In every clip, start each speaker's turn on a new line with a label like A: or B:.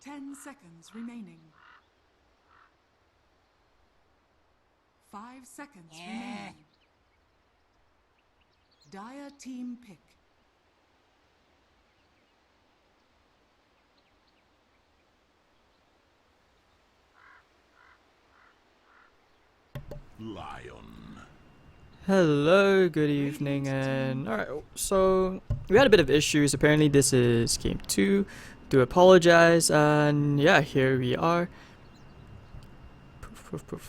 A: 10 seconds remaining. 5 seconds remaining. Dire team pick.
B: Lion.
C: Hello, good evening, and alright, so we had a bit of issues. Apparently this is game 2. Do apologize, and yeah, here we are.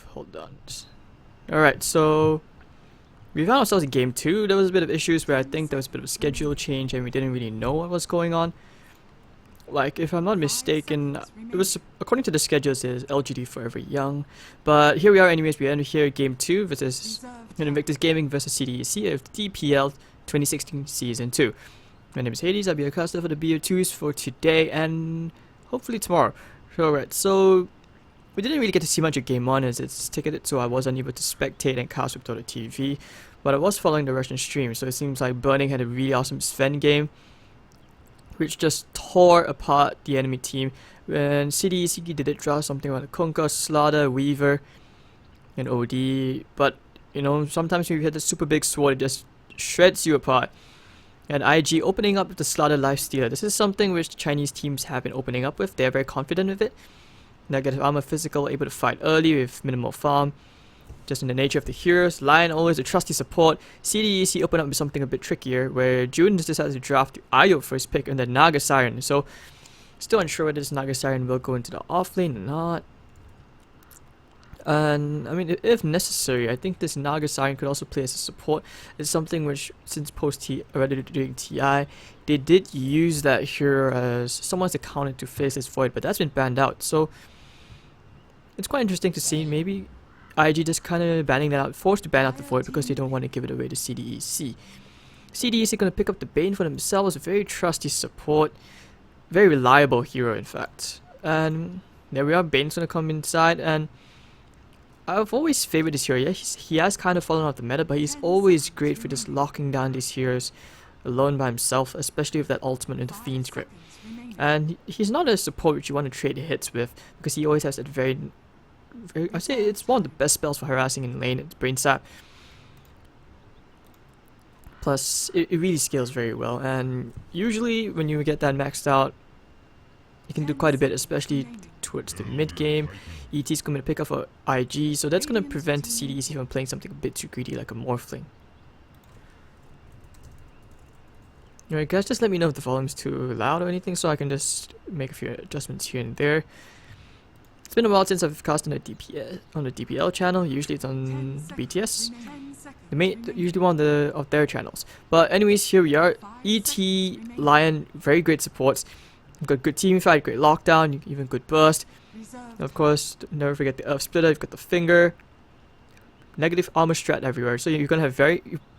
C: Hold on. Alright, so we found ourselves in game 2. There was a bit of issues where I think there was a bit of a schedule change and we didn't really know what was going on. Like, if I'm not mistaken, it was, according to the schedules, is lgd.forever young. But here we are anyways, we enter here game 2 versus Invictus Gaming versus CDEC of DPL 2016 Season 2. My name is Hades, I'll be your caster for the BO2s for today and hopefully tomorrow. Alright, so we didn't really get to see much of game 1 as it's ticketed, so I was unable to spectate and cast with HadesDotaTv. But I was following the Russian stream, so it seems like Burning had a really awesome Sven game, which just tore apart the enemy team. When CDEC did draw something like Kunkka, Slaughter, Weaver, and OD, but you know, sometimes when you hit the super big sword, it just shreds you apart. And IG opening up with the Slaughter Lifestealer. This is something which Chinese teams have been opening up with. They're very confident with it. Negative armor, physical, able to fight early with minimal farm. Just in the nature of the heroes. Lion always a trusty support. CDEC open up with something a bit trickier, where June decides to draft Ayo for his pick and then Naga Siren. So, still unsure whether this Naga Siren will go into the offlane or not. And I mean, if necessary, I think this Naga Siren could also play as a support. It's something which, since post-T, already doing TI, they did use that hero as someone's counter to face this void, but that's been banned out. So, it's quite interesting to see. Maybe IG just kind of banning that out, forced to ban out the void because they don't want to give it away to CDEC. CDEC going to pick up the Bane for themselves, a very trusty support, very reliable hero in fact. And there we are, Bane's going to come inside, and I've always favored this hero. Yeah, he has kind of fallen off the meta, but he's always great for just locking down these heroes alone by himself, especially with that ultimate into Fiend's Grip. And he's not a support which you want to trade hits with, because he always has that very, I'd say it's one of the best spells for harassing in lane. It's Brain Sap. Plus, it really scales very well, and usually when you get that maxed out, you can do quite a bit, especially towards the mid game. ET's going to pick up for IG, so that's going to prevent CDEC from playing something a bit too greedy like a Morphling. Alright guys, just let me know if the volume's too loud or anything, so I can just make a few adjustments here and there. It's been a while since I've cast on the DPL channel. Usually it's on the BTS, usually one of their channels. But anyways, here we are. ET, Lion, very great supports. You've got good team fight, great lockdown, even good burst. And of course, never forget the Earth Splitter. You've got the finger. Negative armor strat everywhere. So you're gonna have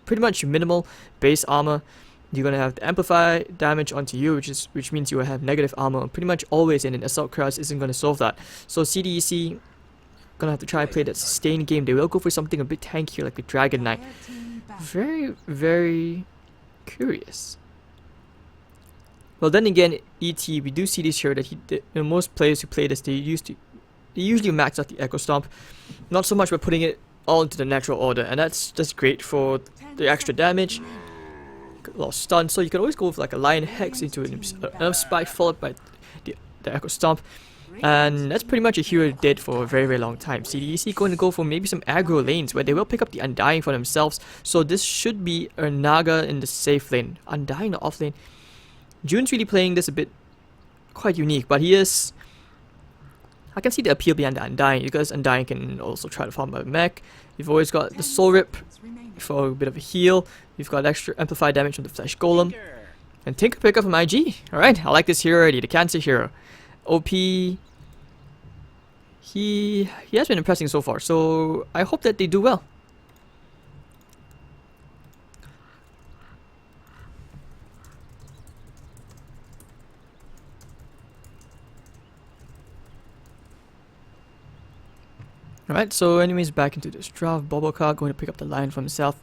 C: pretty much minimal base armor. You're gonna have the amplify damage onto you, which means you will have negative armor pretty much always, and an assault cross isn't gonna solve that. So CDEC gonna have to try and play that sustained game. They will go for something a bit tankier like the Dragon Knight. Very, very curious. Well, then again, ET, we do see this here that most players who play this, they usually max out the Echo Stomp. Not so much by putting it all into the natural order, and that's just great for the extra damage. A lot of stun, so you can always go with like a Lion Hex into an Earth Spike followed by the Echo Stomp, and that's pretty much a hero dead for a very, very long time. CDEC going to go for maybe some aggro lanes where they will pick up the Undying for themselves, so this should be a Naga in the safe lane. Undying the off lane. June's really playing this a bit quite unique, but he is, I can see the appeal behind the Undying, because Undying can also try to farm a mech. You've always got the Soul Rip for a bit of a heal. You've got extra amplified damage from the Flash Golem. And Tinker pick up from IG. Alright, I like this hero already, the Cancer hero. OP. He has been impressing so far, so I hope that they do well. Alright, so anyways, back into this draft. Boboka going to pick up the Lion for himself.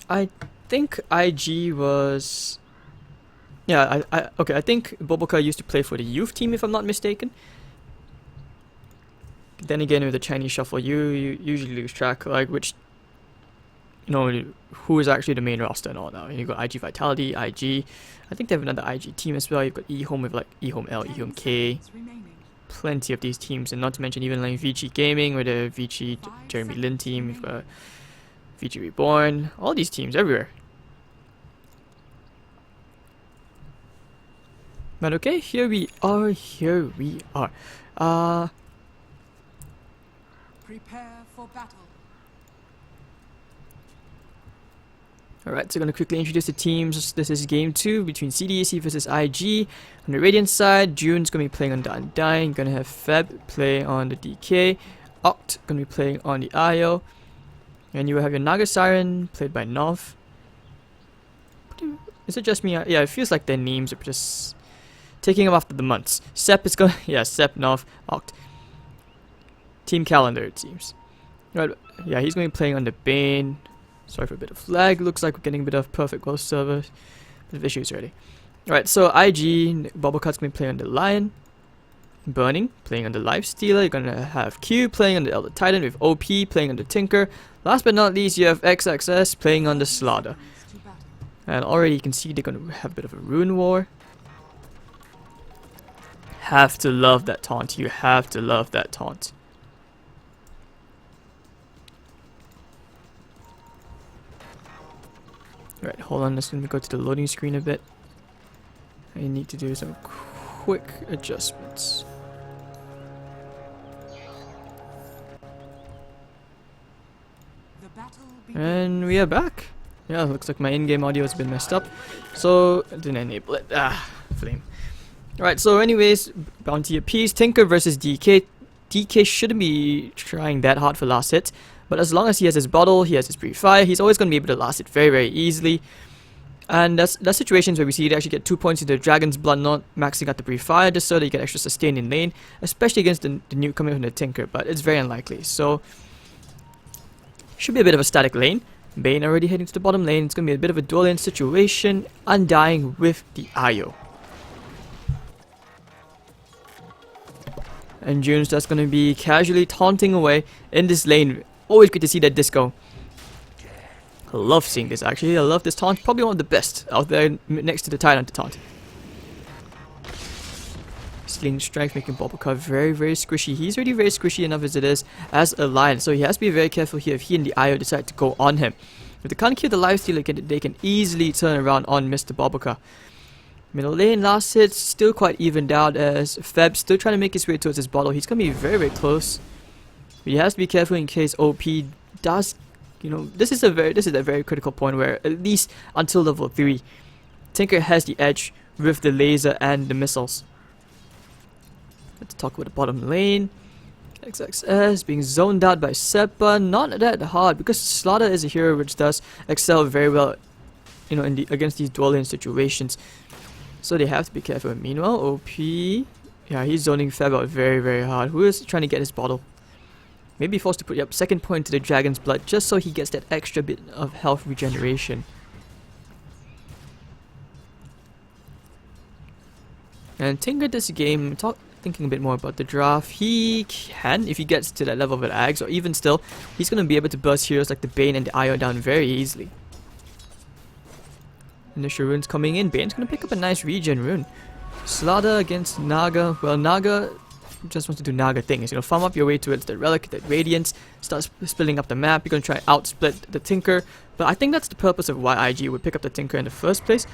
C: I think IG was Yeah, okay, I think Boboka used to play for the youth team, if I'm not mistaken. Then again, with the Chinese shuffle, you usually lose track, like, which, you know, who is actually the main roster and all now. You got ig.vitality, IG. I think they have another IG team as well. You've got eHome with, like, eHome L, eHome K. Plenty of these teams, and not to mention even, like, VG Gaming with the VG Jeremy Lin team. You've got VG Reborn. All these teams everywhere. But okay, here we are.
A: Prepare for battle.
C: Alright, so I'm going to quickly introduce the teams. This is game 2 between CDEC versus IG. On the Radiant side, June's going to be playing on the Undying. Going to have Feb play on the DK. Oct going to be playing on the IO. And you will have your Naga Siren played by Nov. Is it just me? Yeah, it feels like their names are just taking them after the months. Sep is going yeah, Sep, Nov, Oct. Team calendar, it seems. Right, yeah, he's going to be playing on the Bane. Sorry for a bit of lag. Looks like we're getting a bit of perfect growth server. Bit of issues already. Alright, so IG, Bobblecut's going to be playing on the Lion. Burning, playing on the Lifestealer. You're going to have Q playing on the Elder Titan with OP playing on the Tinker. Last but not least, you have XXS playing on the Slaughter. And already you can see they're going to have a bit of a rune war. Have to love that taunt. You have to love that taunt. Right, hold on, let's go to the loading screen a bit. I need to do some quick adjustments. And we are back. Yeah, looks like my in-game audio has been messed up, so I didn't enable it. Flame. Alright, so anyways, bounty apiece, Tinker versus DK. DK shouldn't be trying that hard for last hit. But as long as he has his bottle, he has his pre-fire, he's always going to be able to last it very, very easily. And that's situations where we see you actually get 2 points into the Dragon's Blood, not maxing out the pre-fire, just so that you get extra sustain in lane, especially against the nuke coming from the Tinker, but it's very unlikely. So, should be a bit of a static lane. Bane already heading to the bottom lane. It's going to be a bit of a dual lane situation, Undying with the IO. And June's just going to be casually taunting away in this lane. Always good to see that disco. I love seeing this actually. I love this taunt. Probably one of the best out there next to the Titan to taunt. Sling strength making Bobblecart very, very squishy. He's already very squishy enough as it is as a lion. So he has to be very careful here if he and the IO decide to go on him. If they can't kill the lifestealer, they can easily turn around on Mr. Bobblecart. Middle lane, last hit, still quite evened out as Feb still trying to make his way towards his bottle. He's going to be very, very close. But he has to be careful in case OP does, you know, this is a very critical point where at least until level 3, Tinker has the edge with the laser and the missiles. Let's talk about the bottom lane. XXS being zoned out by Seppa, not that hard because Slaughter is a hero which does excel very well, you know, against these dual lane situations. So they have to be careful. Meanwhile, OP, yeah, he's zoning Feb out very, very hard. Who is trying to get his bottle? Maybe forced to put second point to the Dragon's Blood just so he gets that extra bit of health regeneration. And Tinker this game, thinking a bit more about the draft, he can, if he gets to that level with Ags, or even still, he's going to be able to burst heroes like the Bane and the IO down very easily. Initial runes coming in, Bane's going to pick up a nice regen rune. Slaughter against Naga, well Naga just wants to do Naga things, you know, farm up your way towards that relic, that radiance, start splitting up the map. You're going to try outsplit the Tinker, but I think that's the purpose of why IG would pick up the Tinker in the first place.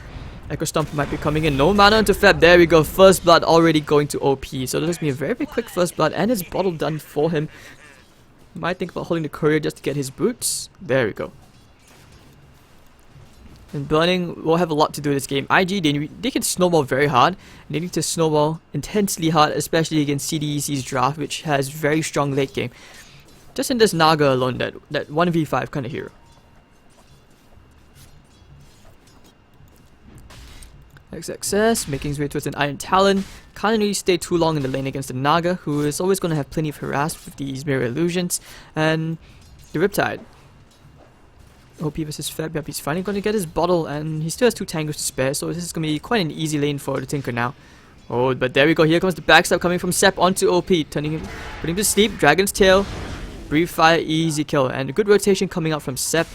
C: Echo Stomp might be coming in, no mana into Feb, there we go, first blood already going to OP, so there's going to be a very, very quick first blood and his bottle done for him. Might think about holding the courier just to get his boots, there we go. And Burning will have a lot to do with this game. IG, they can snowball very hard. They need to snowball intensely hard, especially against CDEC's draft, which has very strong late game. Just in this Naga alone, that 1v5 kind of hero. XXS making his way towards an Iron Talon. Can't really stay too long in the lane against the Naga, who is always going to have plenty of harass with these mirror illusions. And the Riptide. OP versus Feb. Yep, he's finally going to get his bottle, and he still has 2 tangos to spare, so this is going to be quite an easy lane for the Tinker now. Oh, but there we go. Here comes the backstab coming from Sep onto OP, putting him to sleep. Dragon's Tail, Brief Fire, easy kill, and a good rotation coming out from Sep.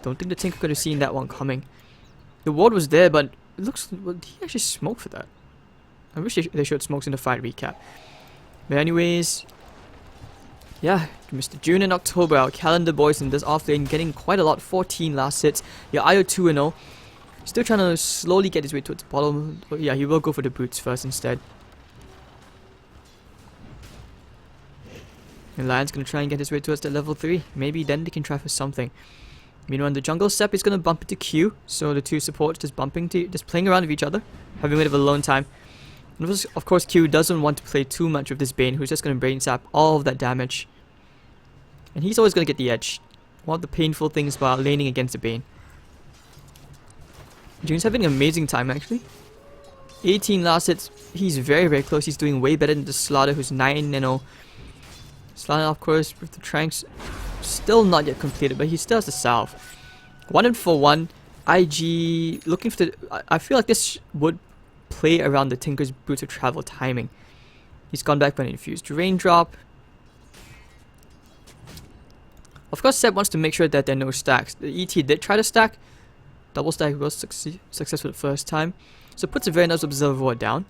C: Don't think the Tinker could have seen that one coming. The ward was there, but it looks... Well, did he actually smoke for that? I wish they showed smokes in the fight recap. But anyways... Yeah, Mr. June and October, our calendar boys in this offlane, getting quite a lot. 14 last hits. Yeah, IO 2-0. Still trying to slowly get his way towards the bottom. But yeah, he will go for the boots first instead. And Lion's going to try and get his way towards the level 3. Maybe then they can try for something. Meanwhile, in the jungle, Sep is going to bump into Q. So the two supports just playing around with each other. Having a bit of alone time. And of course, Q doesn't want to play too much with this Bane, who's just going to brain sap all of that damage. And he's always going to get the edge. One of the painful things about laning against the Bane. June's having an amazing time, actually. 18 last hits. He's very, very close. He's doing way better than the Slaughter, who's 9-0. Slaughter, of course, with the Tranks, still not yet completed, but he still has the salve. 1-for-1. IG looking for the... I feel like this would play around the Tinker's Boots of Travel timing. He's gone back for an infused Raindrop. Of course, Seb wants to make sure that there are no stacks. The ET did try to stack. Double stack was successful the first time. So puts a very nice Observer down.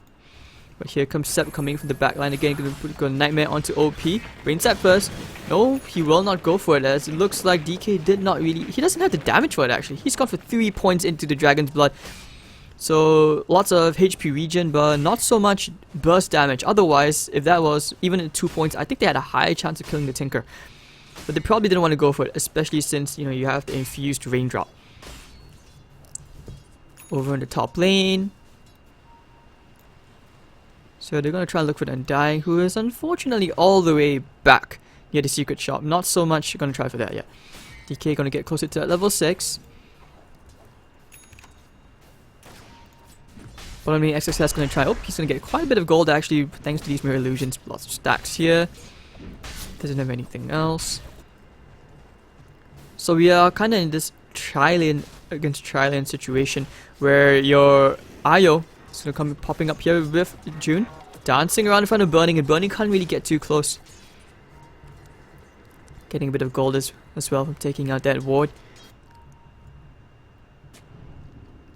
C: But here comes Seb coming from the back line again. Going to put Nightmare onto OP. Brain Sep first. No, he will not go for it, as it looks like DK did not really... He doesn't have the damage for it, actually. He's gone for 3 points into the Dragon's Blood. So lots of HP regen, but not so much burst damage. Otherwise, if that was even at 2 points, I think they had a higher chance of killing the Tinker. But they probably didn't want to go for it, especially since, you know, you have the infused Raindrop. Over in the top lane. So they're going to try and look for the Undying, who is unfortunately all the way back near the secret shop. Not so much going to try for that yet. DK going to get closer to that level 6. But I mean, XXS going to try. Oh, he's going to get quite a bit of gold actually, thanks to these mirror illusions. Lots of stacks here. Doesn't have anything else. So we are kind of in this tri-lane against tri-lane situation where your IO is going to come popping up here with June, dancing around in front of Burning, and Burning can't really get too close. Getting a bit of gold as well from taking out that ward.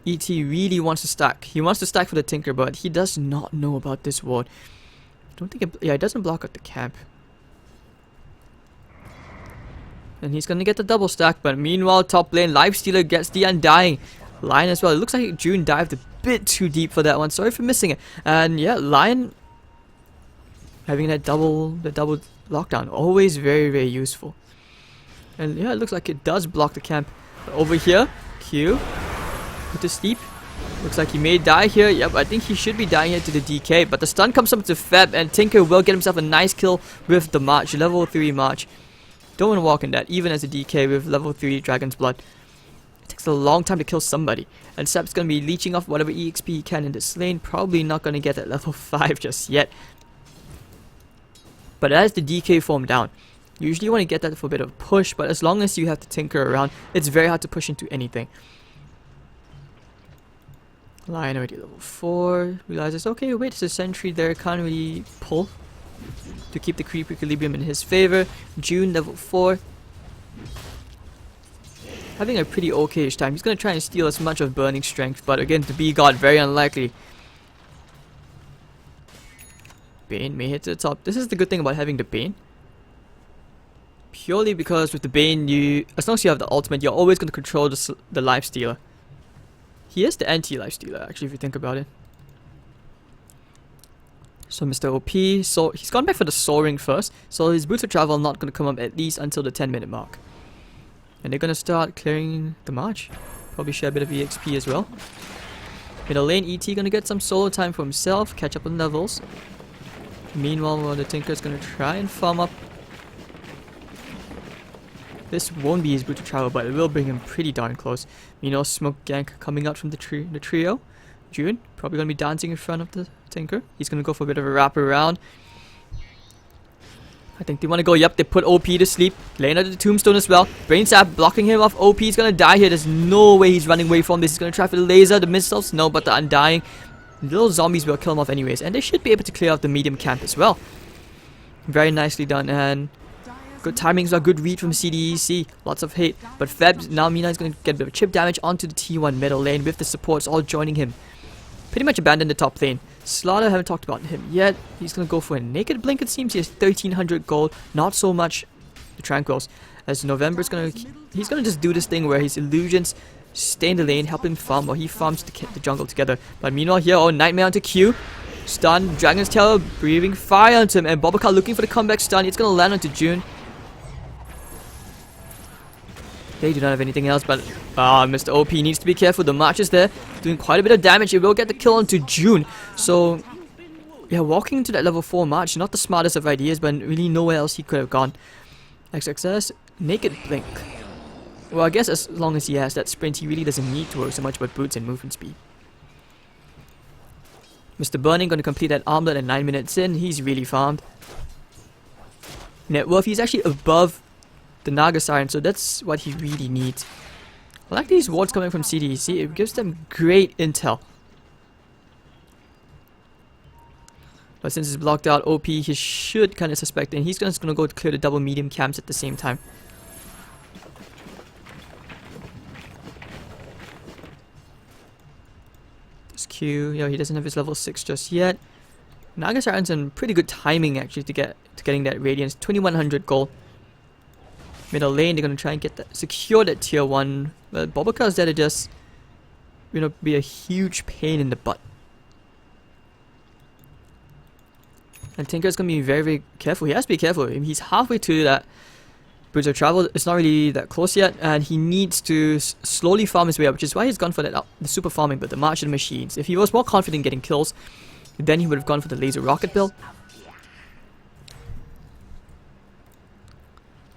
C: ET really wants to stack. He wants to stack for the Tinker, but he does not know about this ward. I don't think it doesn't block out the camp. And he's gonna get the double stack, but meanwhile, top lane, Lifestealer gets the Undying. Lion as well. It looks like June dived a bit too deep for that one. Sorry for missing it. And yeah, Lion having the double lockdown. Always very, very useful. And yeah, it looks like it does block the camp. But over here, Q put to sleep. Looks like he may die here. Yep, I think he should be dying here to the DK. But the stun comes up to Feb, and Tinker will get himself a nice kill with the March, level 3 March. Don't want to walk in that, even as a DK with level 3 Dragon's Blood. It takes a long time to kill somebody. And Sep's going to be leeching off whatever EXP he can in this lane. Probably not going to get at level 5 just yet. But as the DK form down, usually you want to get that for a bit of a push, but as long as you have the Tinker around, it's very hard to push into anything. Lion already level 4. Realizes, okay, wait, there's a sentry there, can't really pull to keep the creep equilibrium in his favor. June level 4. Having a pretty okay-ish time. He's going to try and steal as much of Burning Strength, but again, to be God, very unlikely. Bane may hit to the top. This is the good thing about having the Bane. Purely because with the Bane, as long as you have the ultimate, you're always going to control the Lifestealer. He is the anti-Lifestealer, actually, if you think about it. So Mr. OP, so he's gone back for the Soaring first, so his Boots of Travel not going to come up at least until the 10-minute mark. And they're going to start clearing the March. Probably share a bit of EXP as well. Middle lane, ET going to get some solo time for himself, catch up on levels. Meanwhile, the Tinker is going to try and farm up. This won't be his Boots of Travel, but it will bring him pretty darn close. Meanwhile, Smoke Gank coming out from the trio. June, probably going to be dancing in front of the Tinker. He's going to go for a bit of a wrap around. I think they want to go. Yep, they put OP to sleep. Laying under the tombstone as well. Brain Sap blocking him off. OP is going to die here. There's no way he's running away from this. He's going to try for the laser, the missiles. No, but the Undying. Little zombies will kill him off anyways. And they should be able to clear out the medium camp as well. Very nicely done. And good timing as well. Good read from CDEC. Lots of hate. But Feb, now Mina is going to get a bit of chip damage onto the T1 middle lane with the supports all joining him. Pretty much abandoned the top lane. Slaughter, haven't talked about him yet. He's going to go for a naked blink, it seems. He has 1300 gold. Not so much the Tranquils. As November's going to... He's going to just do this thing where his illusions stay in the lane, help him farm while he farms the jungle together. But meanwhile here, oh, Nightmare onto Q. Stun, Dragon's Tail, breathing fire onto him. And Bobacar looking for the comeback stun. It's going to land onto June. They do not have anything else, but Mr. OP needs to be careful. The March is there, doing quite a bit of damage. He will get the kill onto June. So, yeah, walking into that level 4 March, not the smartest of ideas, but really nowhere else he could have gone. XXS, Naked Blink. Well, I guess as long as he has that sprint, he really doesn't need to worry so much about boots and movement speed. Mr. Burning going to complete that armlet at 9 minutes in. He's really farmed. Net worth, he's actually above the Naga Siren, so that's what he really needs. I like these wards coming from CDEC. It gives them great intel. But since it's blocked out OP, he should kind of suspect, and he's just going to go clear the double medium camps at the same time. This Q, yeah, he doesn't have his level 6 just yet. Naga Siren's in pretty good timing actually to getting that Radiance. 2100 gold. Middle lane, they're gonna try and get that, secure that tier 1. But Bobacar is there to just, you know, be a huge pain in the butt. And Tinker's gonna be very, very careful. He has to be careful. He's halfway to that Boots of Travel. It's not really that close yet, and he needs to slowly farm his way up, which is why he's gone for that the super farming, but the March of the Machines. If he was more confident in getting kills, then he would have gone for the laser rocket build.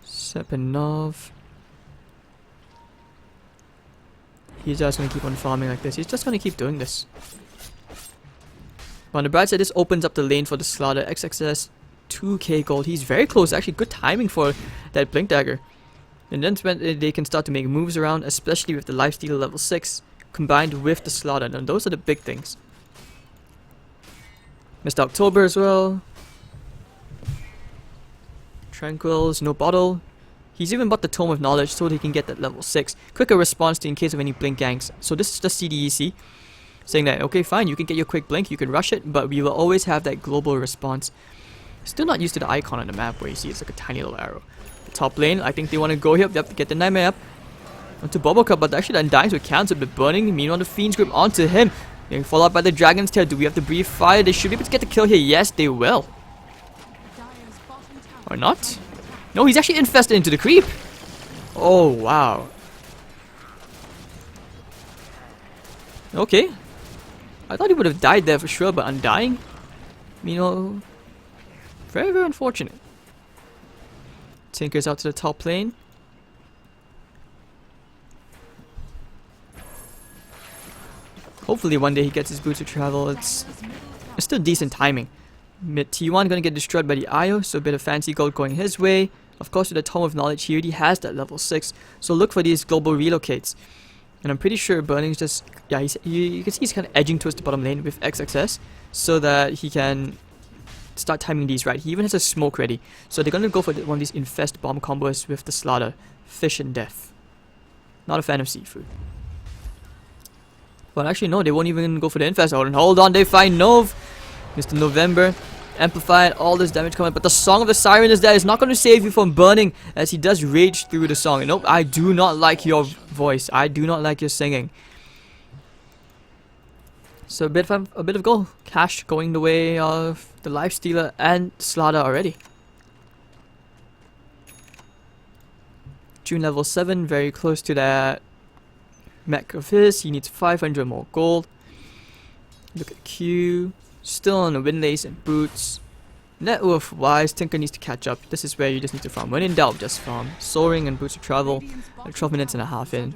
C: Sepenov. He's just going to keep on farming like this. He's just going to keep doing this. On the bright side, this opens up the lane for the Slaughter. XXS, 2k gold. He's very close. Actually, good timing for that Blink Dagger. And then they can start to make moves around, especially with the Lifestealer level 6 combined with the Slaughter. And those are the big things. Mr. October as well. Tranquils, no bottle. He's even bought the Tome of Knowledge so he can get that level 6. Quicker response to in case of any blink gangs. So this is the CDEC saying that, okay, fine, you can get your quick blink, you can rush it, but we will always have that global response. Still not used to the icon on the map where you see it's like a tiny little arrow. The top lane, I think they want to go here. They have to get the Nightmare up onto Bobacar, but actually the Undyings would cancel the burning. Meanwhile, the Fiend's Grip onto him. Getting followed up by the Dragon's Tail. Do we have to breathe fire? They should be able to get the kill here. Yes, they will. Or not? No, he's actually infested into the creep. Oh, wow. Okay. I thought he would have died there for sure, but Undying? You know, very, very unfortunate. Tinker's out to the top lane. Hopefully one day he gets his boots of travel. It's still decent timing. Mid T1 gonna get destroyed by the IO, so a bit of fancy gold going his way. Of course, with the Tome of Knowledge, he already has that level 6. So look for these global relocates. And I'm pretty sure Burning's just... Yeah, you can see he's kind of edging towards the bottom lane with XXS. So that he can start timing these right. He even has a smoke ready. So they're gonna go for one of these infest bomb combos with the Slaughter. Fish and death. Not a fan of seafood. Well, actually, no, they won't even go for the infest. Hold on, they find Nov. Mr. November. Amplified, all this damage coming, but the Song of the Siren is there. It's not going to save you from burning, as he does rage through the song. And nope, I do not like your voice. I do not like your singing. So a bit of gold cash going the way of the Lifestealer and Slaughter already. June level 7, very close to that mech of his. He needs 500 more gold. Look at Q. Still on the Windlace and boots. Net worth wise, Tinker needs to catch up. This is where you just need to farm. When in doubt, just farm. Soaring and boots of travel. 12 minutes and a half in.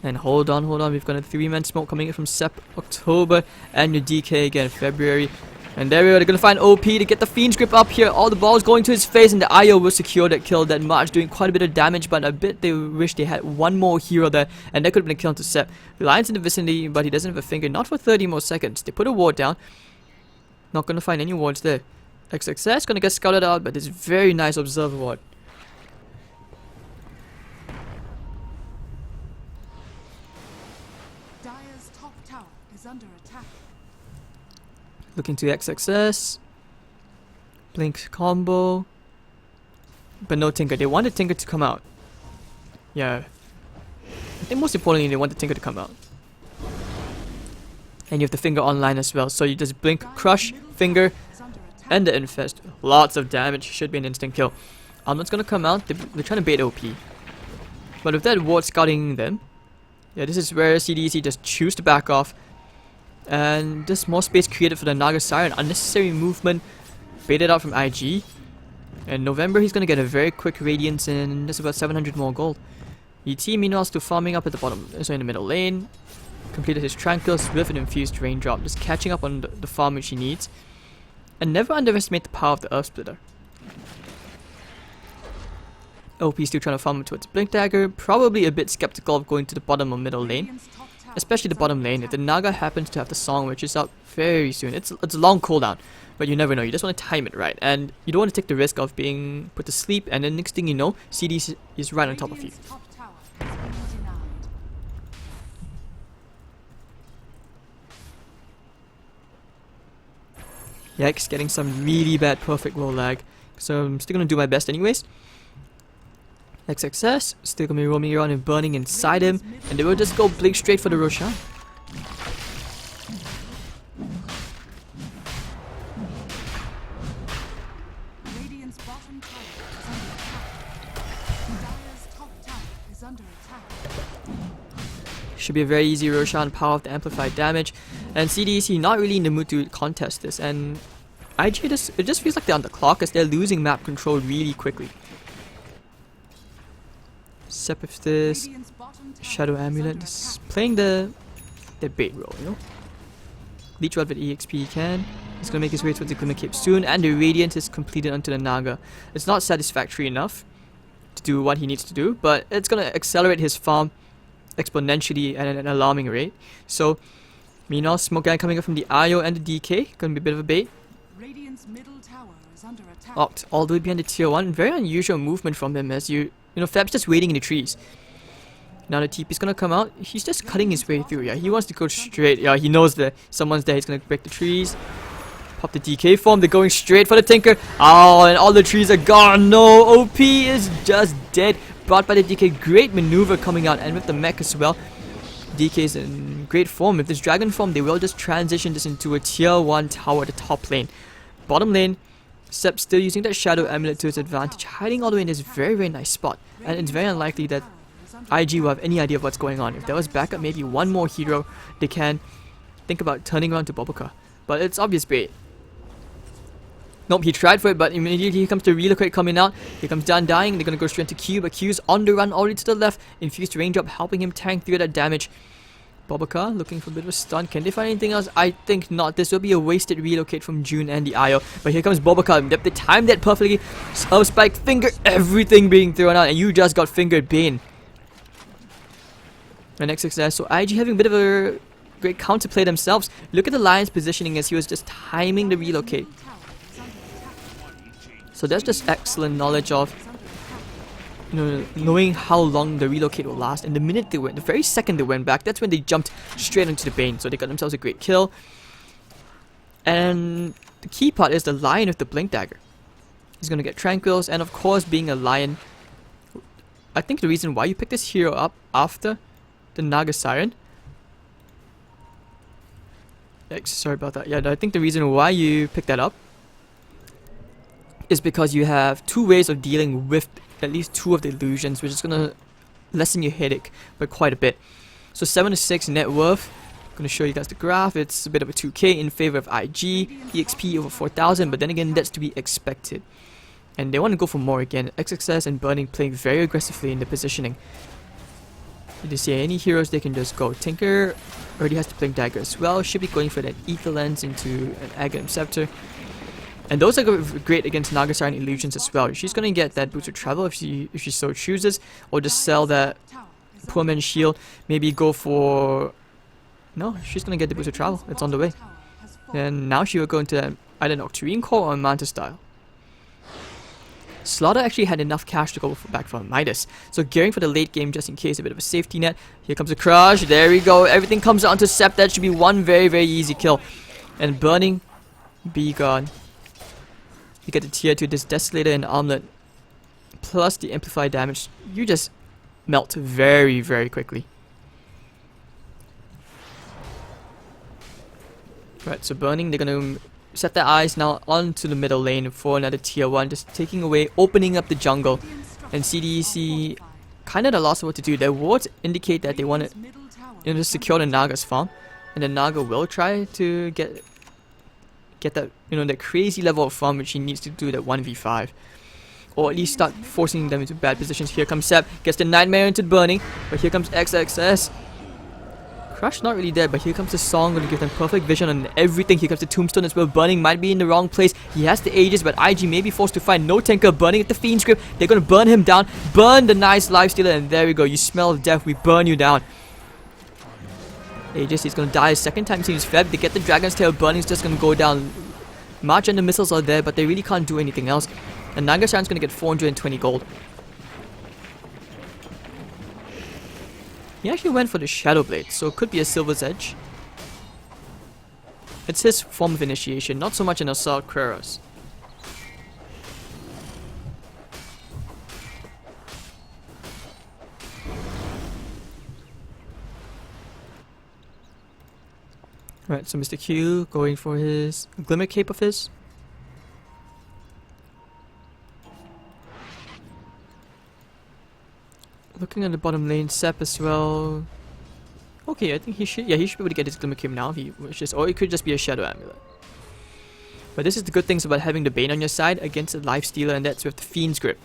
C: And hold on. We've got a 3-man smoke coming in from Sep October. And your DK again February. And there we go, they're gonna find OP to get the Fiend's Grip up here. All the balls going to his face, and the IO will secure that kill. That March doing quite a bit of damage, but a bit they wish they had one more hero there, and that could have been a kill into Sep. Lion's in the vicinity, but he doesn't have a finger, not for 30 more seconds. They put a ward down. Not gonna find any wards there. XXS gonna get scouted out, but this very nice observer ward.
A: Dire's top tower is under attack.
C: Looking to XXS. Blink combo. But no Tinker. They wanted Tinker to come out. Yeah. I think most importantly, they want the Tinker to come out. And you have the Finger online as well. So you just blink, crush, Finger, and the Infest. Lots of damage. Should be an instant kill. Armlet's gonna come out. They're trying to bait OP. But with that ward scouting them, yeah, this is where CDEC just choose to back off. And there's more space created for the Naga Siren. Unnecessary movement. Baited out from IG. And November, he's gonna get a very quick Radiance, and that's about 700 more gold. ET meanwhile still farming up at the bottom, so in the middle lane. Completed his Tranquils with an infused Raindrop, just catching up on the farm which he needs. And never underestimate the power of the Earth Splitter. OP still trying to farm towards Blink Dagger, probably a bit skeptical of going to the bottom or middle lane. Especially the bottom lane, if the Naga happens to have the song which is up very soon. It's a long cooldown, but you never know, you just want to time it right. And you don't want to take the risk of being put to sleep, and then next thing you know, CD is right on top of you. Yikes, getting some really bad perfect roll lag. So I'm still gonna do my best anyways. XXS, still gonna be roaming around and burning inside him, and they will just go blink straight for the Roshan.
A: Radiant's bottom tower is under attack. Dire's top tower is under attack.
C: Should be a very easy Roshan, power of the amplified damage, and CDEC not really in the mood to contest this, and IG it just feels like they're on the clock as they're losing map control really quickly. Sep with this Shadow Amulet, just playing the bait role, you know. Leech Rod with EXP he can. He's gonna make his way towards the Glimmer Cape soon, and the Radiant is completed onto the Naga. It's not satisfactory enough to do what he needs to do, but it's gonna accelerate his farm exponentially at an alarming rate. So, meanwhile, Smoke Gang coming up from the IO and the DK, gonna be a bit of a bait.
A: Radiant's middle tower is under attack.
C: Locked all the way behind the tier 1. Very unusual movement from him as you know, Fab's just waiting in the trees. Now the TP's gonna come out. He's just cutting his way through. Yeah, he wants to go straight. Yeah, he knows that someone's there. He's gonna break the trees. Pop the DK form. They're going straight for the Tinker. Oh, and all the trees are gone. No, OP is just dead. Brought by the DK. Great maneuver coming out, and with the mech as well. DK is in great form. With this dragon form, they will just transition this into a tier 1 tower at the top lane. Bottom lane, Sep still using that Shadow Amulet to his advantage, hiding all the way in this very, very nice spot. And it's very unlikely that IG will have any idea of what's going on. If there was backup, maybe one more hero, they can think about turning around to Boboka. But it's obvious bait. Nope, he tried for it, but immediately here comes the relocate coming out. Here comes Dan dying. They're gonna go straight to Q, but Q's on the run already to the left. Infused Raindrop helping him tank through that damage. Boboka looking for a bit of a stun. Can they find anything else? I think not. This will be a wasted relocate from June and the IO. But here comes Boboka. They timed that perfectly. Spike, finger, everything being thrown out, and you just got fingered, Bane. And next success. So IG having a bit of a great counterplay themselves. Look at the Lion's positioning as he was just timing the relocate. So that's just excellent knowledge of, you know, knowing how long the relocate will last. And the minute they went, the very second they went back, that's when they jumped straight into the Bane. So they got themselves a great kill. And the key part is the Lion with the Blink Dagger. He's gonna get Tranquils, and of course, being a Lion, I think the reason why you pick this hero up after the Naga Siren. Yikes, sorry about that. Yeah, I think the reason why you pick that up is because you have two ways of dealing with at least two of the illusions, which is gonna lessen your headache by quite a bit. So 7 to 6 net worth. I'm gonna show you guys the graph. It's a bit of a 2k in favor of IG. EXP over 4,000, but then again, that's to be expected. And they want to go for more again. XXS and Burning playing very aggressively in the positioning. If they see any heroes, they can just go. Tinker already has the Blink Dagger as well. Should be going for that Ether Lens into an Aghanim Scepter. And those are great against Nagasar and Illusions as well. She's gonna get that Boots of Travel if she so chooses, or just sell that Poor Man's Shield. Maybe go for... No, she's gonna get the Boots of Travel. It's on the way. And now she will go into either Nocturne Core or Manta Style. Slaughter actually had enough cash to go back for Midas, so gearing for the late game just in case, a bit of a safety net. Here comes a crush, there we go, everything comes onto Sept. That should be one very easy kill. And Burning, be gone. You get the tier 2, this Desolator and Armlet, plus the amplified damage. You just melt very quickly. Right, so Burning, they're gonna set their eyes now onto the middle lane for another tier 1, just taking away, opening up the jungle. And CDEC kind of at a loss of what to do. Their wards indicate that they want to just secure the Naga's farm, and the Naga will try to get that, that crazy level of farm which he needs to do that 1v5, or at least start forcing them into bad positions. Here comes Sep, gets the Nightmare into Burning, but here comes XXS. Crush not really dead, but here comes the Song, gonna give them perfect vision on everything. Here comes the Tombstone as well. Burning might be in the wrong place. He has the Aegis, but IG may be forced to find no Tinker. Burning at the Fiend's Grip. They're gonna burn him down. Burn the nice Lifestealer, and there we go. You smell death, we burn you down. Aegis, he's gonna die a second time since Feb. They get the Dragon's Tail. Burning's just gonna go down. March and the missiles are there, but they really can't do anything else. And Nagashan's gonna get 420 gold. He actually went for the Shadow Blade, so it could be a Silver's Edge. It's his form of initiation, not so much an Assault Cuirass. Right, so Mr. Q going for his Glimmer Cape of his. Looking at the bottom lane, Sep as well. Okay, I think he should be able to get his Glimmer Cape now if he wishes, or it could just be a Shadow Amulet. But this is the good things about having the Bane on your side against a Lifestealer, and that's with the Fiend's Grip.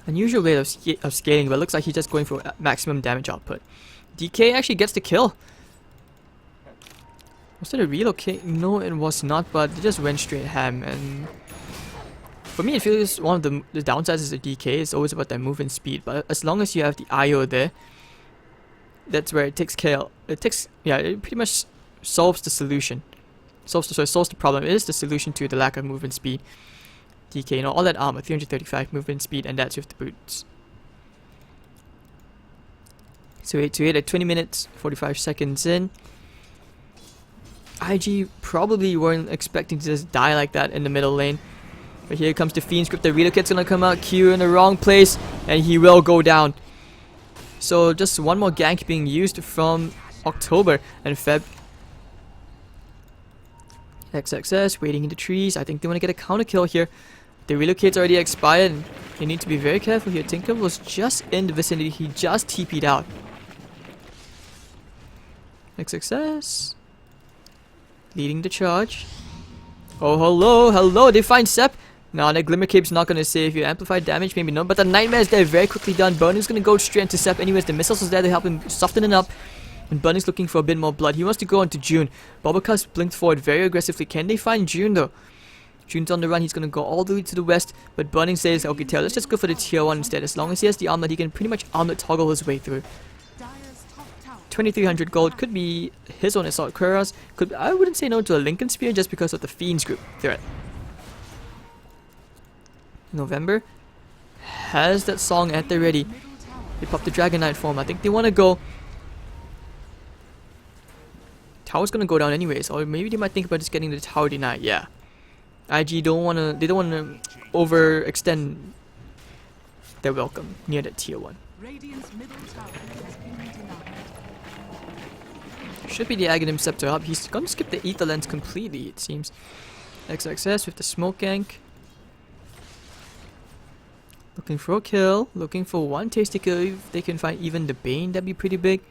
C: Unusual way of scaling, but it looks like he's just going for maximum damage output. DK actually gets the kill. Was that a relocate? No, it was not, but they just went straight ham. And for me, it feels one of the downsides of the DK is always about that movement speed. But as long as you have the IO there, that's where it takes care. It pretty much solves the solution. Solves the problem. It is the solution to the lack of movement speed. DK, all that armor, 335 movement speed, and that's with the boots. So 8 to 8 at 20 minutes, 45 seconds in. IG probably weren't expecting to just die like that in the middle lane. But here comes the Fiend's Grip. The Relocat's gonna come out. Q in the wrong place, and he will go down. So just one more gank being used from October and Feb. XXS waiting in the trees. I think they want to get a counter kill here. The Relocate's already expired, and they need to be very careful here. Tinker was just in the vicinity. He just TP'd out. XXS leading the charge. Oh, hello, they find Sep. Now the Glimmer Cape's not gonna save you. Amplified damage, maybe no, but the Nightmare's there, very quickly done. Burning's gonna go straight into Sep anyways. The missiles is there to help him soften it up. And Burning's looking for a bit more blood. He wants to go into June. Bobakas blinked forward very aggressively. Can they find June though? June's on the run. He's gonna go all the way to the west. But Burning says, okay, Tail, let's just go for the tier 1 instead. As long as he has the armlet, he can pretty much armlet toggle his way through. 2300 gold could be his own Assault Cuirass. I wouldn't say no to a Lincoln Spear just because of the Fiend's Group threat. November has that Song at the ready. They pop the Dragon Knight form. I think they want to go. Tower's gonna go down anyways, or maybe they might think about just getting the Tower denied. Yeah, IG they don't wanna overextend their welcome near that tier 1. Should be the Aghanim Scepter up. He's gonna skip the Ether Lens completely, it seems. XXS with the Smoke Gank. Looking for a kill. Looking for one tasty kill. If they can find even the Bane, that'd be pretty big.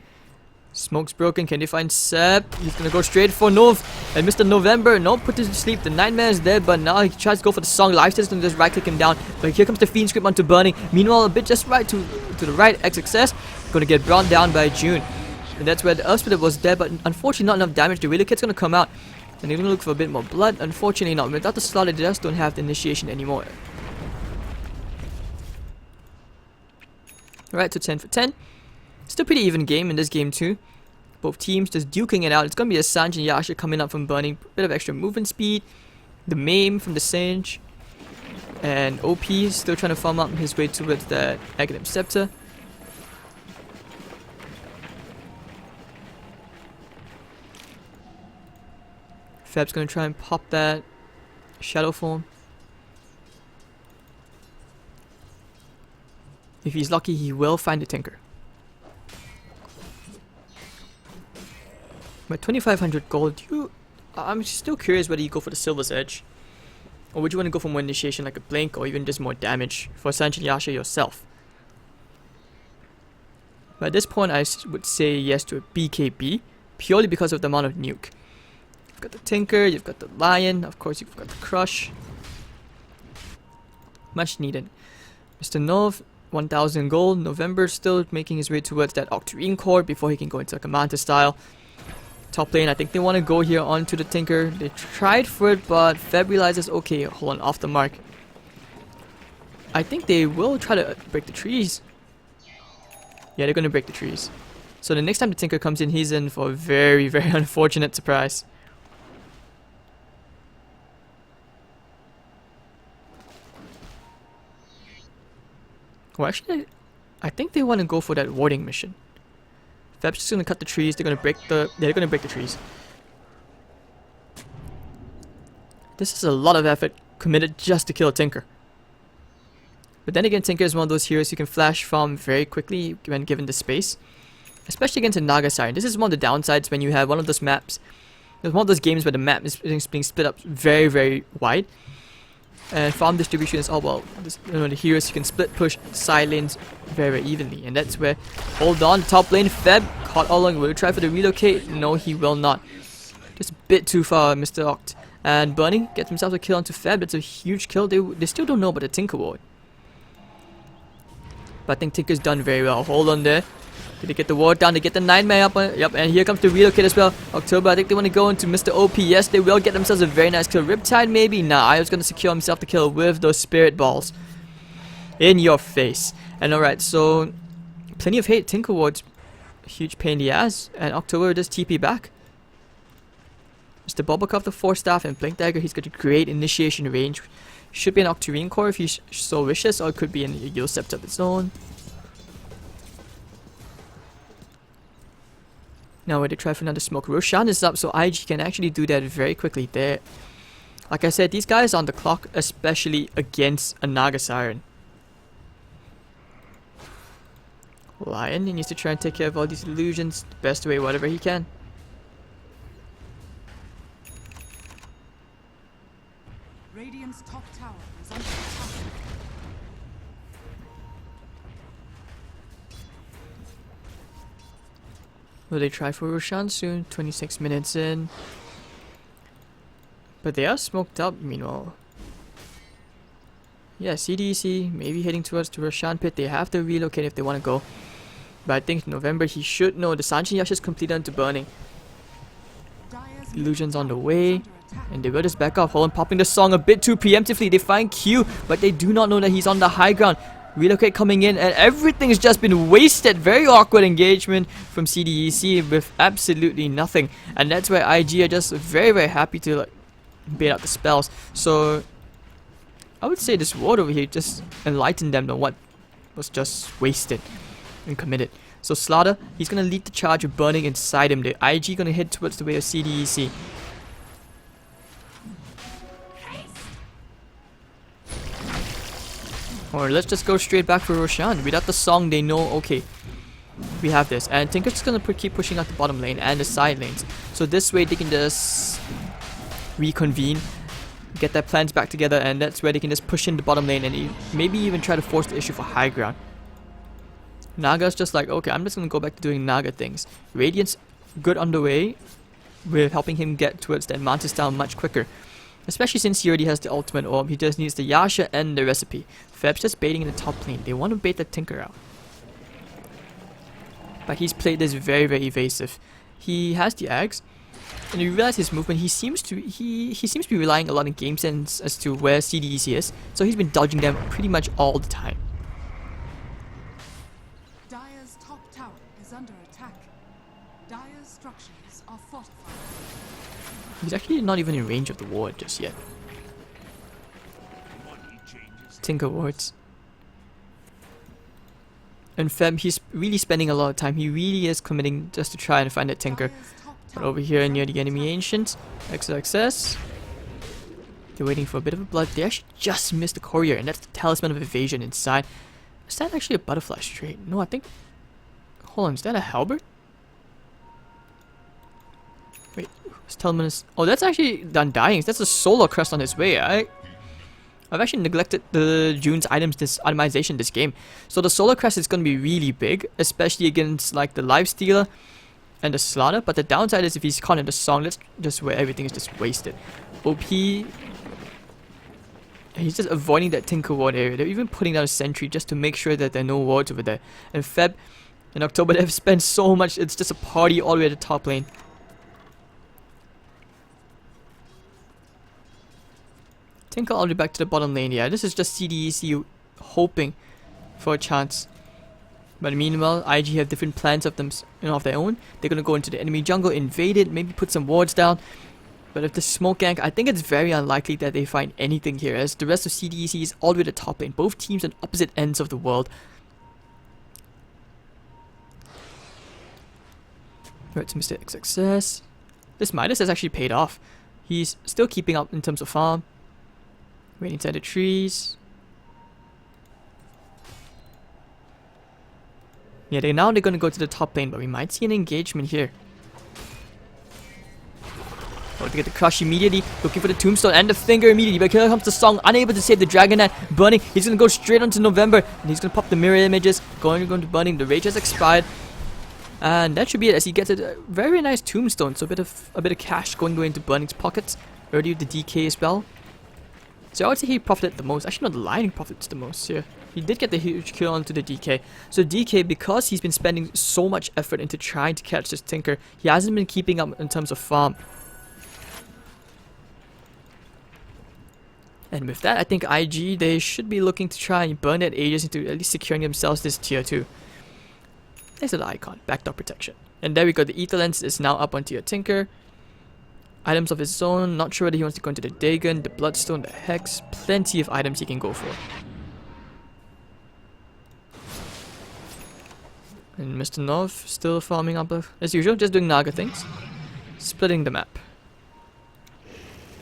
C: Smoke's broken. Can they find Seb? He's gonna go straight for Nov. And Mr. November, no, put to sleep. The Nightmare is dead, but now he tries to go for the song. Lifesteal's gonna just right click him down. But here comes the Fiend Script onto Burning. Meanwhile, a bit just right to the right. XXS gonna get brought down by June. And that's where the Earth Spirit was dead, but unfortunately not enough damage. The Relocat's gonna come out. And they're gonna look for a bit more blood. Unfortunately not. Without the Slaughter, they just don't have the initiation anymore. Alright, so 10 for 10. Still pretty even game in this game too. Both teams just duking it out. It's gonna be a Sanj and Yasha coming up from Burning. Bit of extra movement speed. The Maim from the Sanj. And OP still trying to farm up his way towards that Aghanim Scepter. Fab's gonna try and pop that Shadow Form. If he's lucky, he will find the Tinker. But 2500 gold, I'm still curious whether you go for the Silver's Edge. Or would you want to go for more initiation like a Blink or even just more damage for Sanj and Yasha yourself? But at this point I would say yes to a BKB, purely because of the amount of nuke. You've got the Tinker, you've got the Lion, of course you've got the Crush. Much needed. Mr. Nov, 1000 gold. November still making his way towards that Octarine core before he can go into like a Manta style. Top lane, I think they want to go here onto the Tinker. They tried for it, but Feb realizes, okay, hold on, off the mark. I think they will try to break the trees. Yeah, they're going to break the trees. So the next time the Tinker comes in, he's in for a very, very unfortunate surprise. Well, actually, I think they want to go for that warding mission. Fab's just gonna cut the trees. They're gonna break the trees. This is a lot of effort committed just to kill a Tinker. But then again, Tinker is one of those heroes you can flash from very quickly when given the space, especially against a Naga Siren. This is one of the downsides when you have one of those maps. There's one of those games where the map is being split up very, very wide. And farm distribution is all well. The heroes you can split push side lanes very, very evenly, and that's where. Hold on, top lane Feb caught all along. Will he try for the relocate? No, he will not. Just a bit too far, Mr. Oct. And Burning gets himself a kill onto Feb. That's a huge kill. They still don't know about the Tinker Ward, but I think Tinker's done very well. Hold on there. Did they get the ward down? They get the Nightmare up on it. Yep, and here comes the relocate as well. October, I think they want to go into Mr. OP. Yes, they will get themselves a very nice kill. Riptide maybe? Nah, I was going to secure himself the kill with those Spirit Balls. In your face. And alright, so plenty of hate. Tinker Ward's a huge pain in the ass. And October does TP back. Mr. Bobokov, the 4-staff, and Blink Dagger, he's got a great initiation range. Should be an Octarine core if he so wishes, or it could be an Yule Scepter of its own. Now where they try for another smoke. Roshan is up, so IG can actually do that very quickly there. Like I said, these guys are on the clock, especially against a Naga Siren. Lion, he needs to try and take care of all these illusions the best way, whatever he can.
A: Radiant's top tower is under attack.
C: Will they try for Roshan soon? 26 minutes in. But they are smoked up meanwhile. Yeah, CDEC maybe heading towards the Roshan pit. They have to relocate if they want to go. But I think November he should know. The Sanjin Yash is completed into burning. Illusions on the way. And they will just back off. Hold on, popping the song a bit too preemptively. They find Q, but they do not know that he's on the high ground. Relocate coming in, and everything's just been wasted. Very awkward engagement from CDEC with absolutely nothing. And that's where IG are just very, very happy to like bait out the spells. So I would say this ward over here just enlightened them on what was just wasted and committed. So Slaughter, he's gonna lead the charge of burning inside him. The IG gonna head towards the way of CDEC. Or let's just go straight back for Roshan. Without the song, they know, okay, we have this. And Tinker's just gonna keep pushing out the bottom lane and the side lanes. So this way they can just reconvene, get their plans back together, and that's where they can just push in the bottom lane and maybe even try to force the issue for high ground. Naga's just like, okay, I'm just gonna go back to doing Naga things. Radiant's good underway with helping him get towards that Mantis style much quicker. Especially since he already has the ultimate orb, he just needs the Yasha and the recipe. Feb's just baiting in the top lane. They want to bait the Tinker out. But he's played this very, very evasive. He has the axe, and you realize his movement, he seems to be relying a lot on game sense as to where CDEC is, so he's been dodging them pretty much all the time.
A: Dire's top tower is under attack. Dire's structures are fortified.
C: He's actually not even in range of the ward just yet. Tinker wards. And Feb, he's really spending a lot of time. He really is committing just to try and find that Tinker. But over here near the enemy ancient, XXS. They're waiting for a bit of a blood. They actually just missed the courier, and that's the talisman of evasion inside. Is that actually a butterfly straight? No, I think. Hold on, is that a halberd? Wait, his talisman is. Oh, that's actually the Undying. That's a solar crest on his way. I've actually neglected the June's itemization this game. So the solar crest is going to be really big, especially against like the lifestealer and the slaughter. But the downside is if he's caught in the song, that's just where everything is just wasted. OP. He's just avoiding that Tinker ward area. They're even putting down a sentry just to make sure that there are no wards over there. And Feb, in October, they've spent so much. It's just a party all the way at the top lane. Tinker all the way back to the bottom lane. Yeah, this is just CDEC hoping for a chance. But meanwhile, IG have different plans of them, of their own. They're gonna go into the enemy jungle, invade it, maybe put some wards down. But if the smoke gank, I think it's very unlikely that they find anything here, as the rest of CDEC is all the way at the top lane. Both teams on opposite ends of the world. Right to Mr. XXS. This Midas has actually paid off. He's still keeping up in terms of farm. Waiting inside the trees. Yeah, now they're gonna go to the top lane, but we might see an engagement here. Oh, to get the crush immediately, looking for the tombstone and the finger immediately, but here comes the song, unable to save the Dragon Knight. Burning, he's gonna go straight onto November, and he's gonna pop the mirror images, going to Burning, the rage has expired. And that should be it, as he gets a very nice tombstone, so a bit of cash going into Burning's pockets. Already with the DK as well. So I would say he profited the most. Actually, not the Lightning profits the most here. He did get the huge kill onto the DK. So DK, because he's been spending so much effort into trying to catch this Tinker, he hasn't been keeping up in terms of farm. And with that, I think IG, they should be looking to try and burn that Aegis into at least securing themselves this tier 2. There's the icon, backdoor protection. And there we go, the Ether Lens is now up on tier Tinker. Items of his own, not sure whether he wants to go into the Dagon, the Bloodstone, the Hex, plenty of items he can go for. And Mr. North still farming up as usual, just doing Naga things. Splitting the map.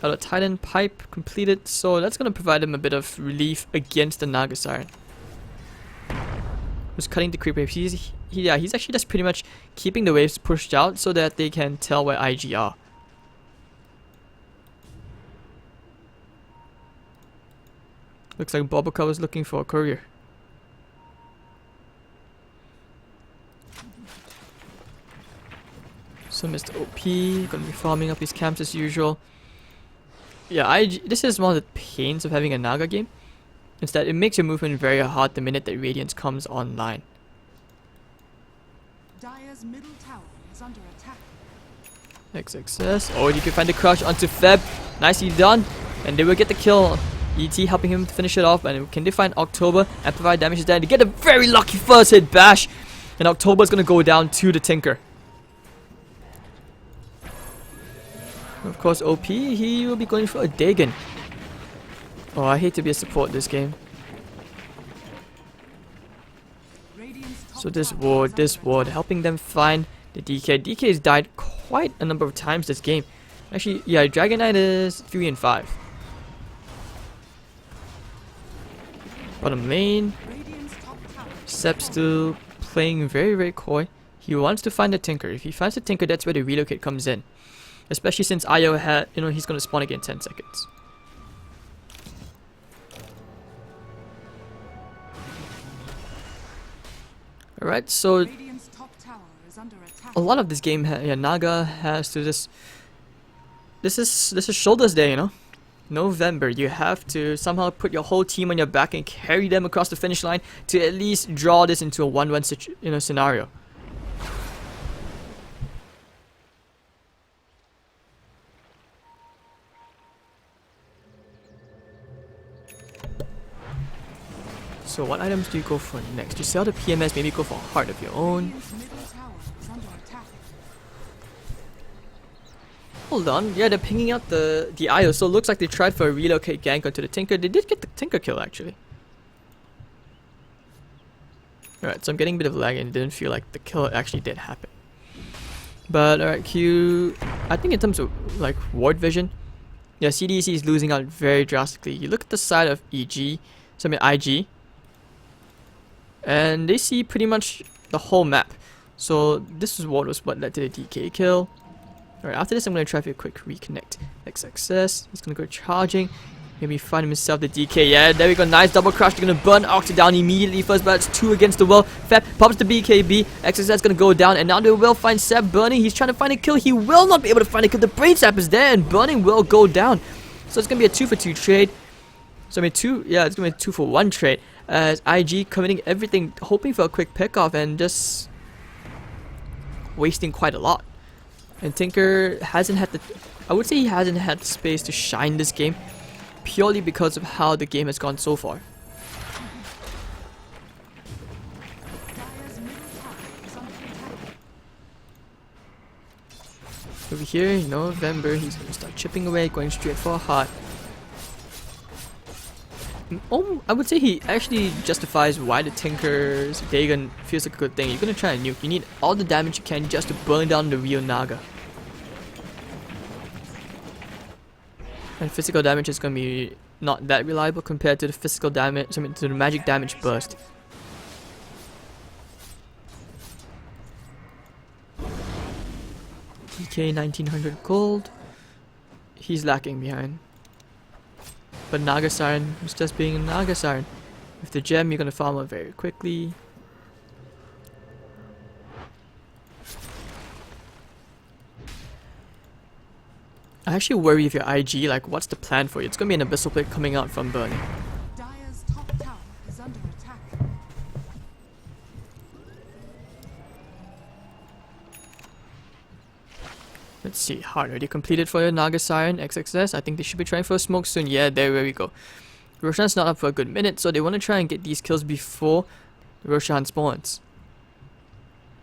C: Got a Titan pipe completed, so that's gonna provide him a bit of relief against the Naga Siren. Who's cutting the creep waves. He's actually just pretty much keeping the waves pushed out so that they can tell where IG are. Looks like Boboka was looking for a courier. So Mr. OP gonna be farming up his camps as usual. Yeah, this is one of the pains of having a Naga game. Is that it makes your movement very hard the minute that Radiance comes online.
A: Dire's middle tower is under attack.
C: XXS. Oh, you can find the crush onto Feb. Nicely done. And they will get the kill. ET helping him to finish it off. And can they find October and provide damage there? They get a very lucky first hit bash. And October's gonna go down to the Tinker. Of course, OP, he will be going for a Dagon. Oh, I hate to be a support this game. So this ward, helping them find the DK. DK has died quite a number of times this game. Actually, yeah, Dragon Knight is 3 and 5. Bottom lane. Sep's still playing very, very coy. He wants to find the Tinker. If he finds the Tinker, that's where the relocate comes in. Especially since Io had, he's gonna spawn again in 10 seconds. Alright, so
A: Radiant's top tower is under attack.
C: a lot of this game, yeah, Naga has to just. This is Shoulders Day, you know. November, you have to somehow put your whole team on your back and carry them across the finish line to at least draw this into a 1-1 scenario. So what items do you go for next? You sell the PMS, maybe go for a heart of your own.
A: Radiant's middle tower is under attack.
C: Hold on, yeah, they're pinging out the IO, so it looks like they tried for a relocate gank onto the Tinker. They did get the Tinker kill, actually. Alright, so I'm getting a bit of lag and it didn't feel like the kill actually did happen. But alright, Q, I think in terms of like ward vision, yeah, CDEC is losing out very drastically. You look at the side of IG, and they see pretty much the whole map. So this is what led to the DK kill. Alright, after this I'm going to try for a quick reconnect. XXS, he's going to go charging. Maybe find himself the DK. Yeah, there we go. Nice double crush. They're going to burn Octa down immediately first, but it's 2 against the wall. Fab pops the BKB. XXS is going to go down, and now they will find Seb burning. He's trying to find a kill. He will not be able to find a kill. The brain sap is there, and burning will go down. So it's going to be a 2-for-2 trade. So I mean, it's going to be a 2-for-1 trade. As IG committing everything, hoping for a quick pick-off, and just wasting quite a lot. And Tinker hasn't had the... I would say he hasn't had the space to shine this game, purely because of how the game has gone so far.
A: Dire's middle tower is under attack.
C: Over here, you know, November, he's going to start chipping away, going straight for a heart. I would say he actually justifies why the Tinker's Dagon feels like a good thing. You're going to try and nuke. You need all the damage you can just to burn down the real Naga. And physical damage is going to be not that reliable compared to the physical damage, to the magic damage burst. DK 1900 gold. He's lacking behind. But Naga Siren is just being a Naga Siren. With the gem, you're gonna farm up very quickly. I actually worry if you're IG, like what's the plan for you? It's gonna be an Abyssal Plate coming out from burning.
A: Dire's top tower is under attack.
C: Let's see, heart already completed for your Naga Siren, XXS. I think they should be trying for a smoke soon. Yeah, there we go. Roshan's not up for a good minute, so they want to try and get these kills before Roshan spawns.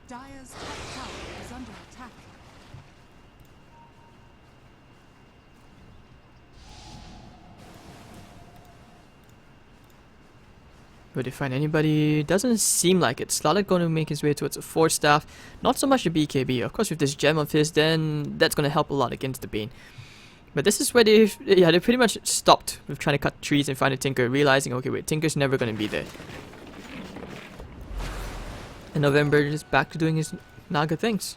A: Dire's top tower is under attack.
C: Will they find anybody? Doesn't seem like it. Slaughter going to make his way towards a 4-staff. Not so much a BKB. Of course, with this gem of his, then that's going to help a lot against the Bane. But this is where they pretty much stopped with trying to cut trees and find a Tinker, realizing, okay, wait, Tinker's never going to be there. And November is back to doing his Naga things.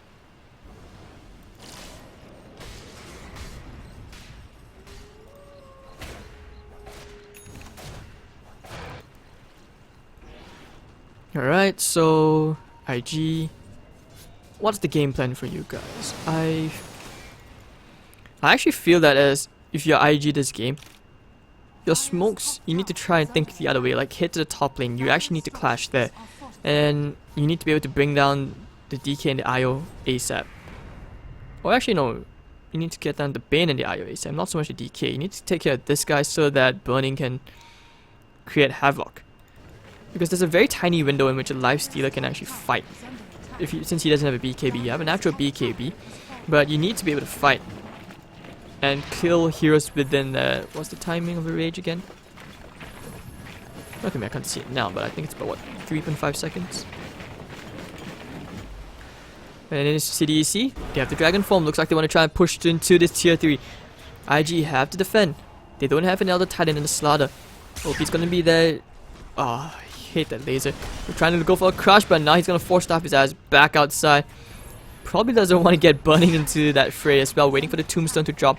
C: Alright, so IG, what's the game plan for you guys? I actually feel that as if you're IG this game, your smokes, you need to try and think the other way, like hit to the top lane, you actually need to clash there. And you need to be able to bring down the DK and the IO ASAP. Or actually no, you need to get down the Bane and the IO ASAP, not so much the DK. You need to take care of this guy so that burning can create havoc. Because there's a very tiny window in which a life stealer can actually fight. Since he doesn't have a BKB, you have a natural BKB, but you need to be able to fight and kill heroes within the... What's the timing of a rage again? Okay, I can't see it now, but I think it's about what, 3.5 seconds. And then it's CDEC. They have the dragon form. Looks like they want to try and push into this tier 3. IG have to defend. They don't have an Elder Titan in the Slaughter. OP's gonna be there. Ah. Oh, hate that laser. We're trying to go for a crush, but now he's gonna 4-staff his ass back outside. Probably doesn't want to get burning into that fray as well, waiting for the tombstone to drop.